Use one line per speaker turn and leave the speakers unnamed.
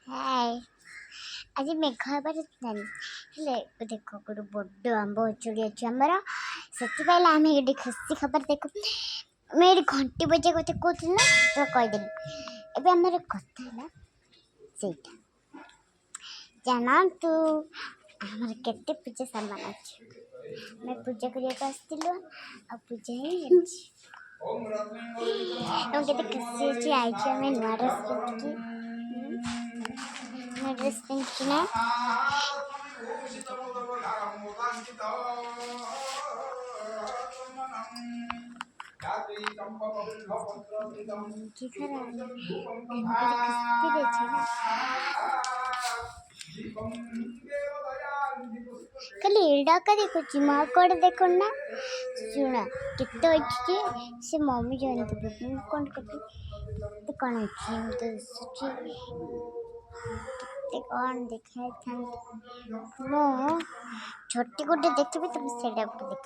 हाय आज मेघ हबार हेले देख गोटे बड़ आंब चूड़ी अच्छे आमर से आम ये खुशी खबर देख मैं घंटी बजे कते कहती ना तो कहीदेली एवं आमर कथा से जाना तू आमर केते पूजा सामान अच्छे मैं पूजा करने आसलु आ पूजा ही केते खुशी अच्छी आई मैं नुआ ड्रेस पिंकिना की खाली एडा का देखुची माँ कोड देखो ना सुना कितो अच्छी से मम्मी जानती है कौन करती तो कौन अच्छी तो सुची कितने कौन दिखाए था मो छोटी गुड्डे देखते भी तुम सेडा देख